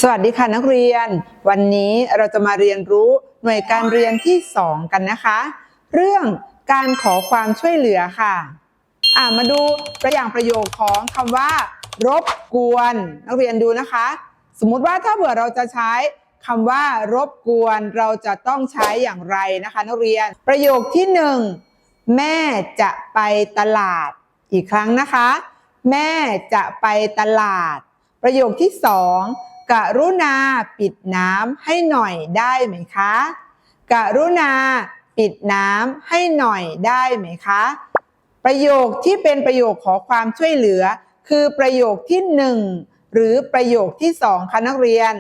สวัสดีค่ะนักเรียนวันนี้เราจะมาเรียนรู้หน่วยการเรียนที่2กันนะคะเรื่องการขอความช่วยเหลือค่ะมาดูตัวอย่างประโยคของคำว่ารบกวนนักเรียนดูนะคะสมมุติว่าถ้าเผื่อเราจะใช้คำว่ารบกวนเราจะต้องใช้อย่างไรนะคะนักเรียนประโยคที่1แม่จะไปตลาดอีกครั้งนะคะแม่จะไปตลาดประโยคที่2กรุณาปิดน้ำให้หน่อยได้ไหมคะกรุณาปิดน้ำให้หน่อยได้ไหมคะประโยคที่เป็นประโยคขอความช่วยเหลือคือประโยคที่1หรือประโยคที่2ค่ะนักเรียน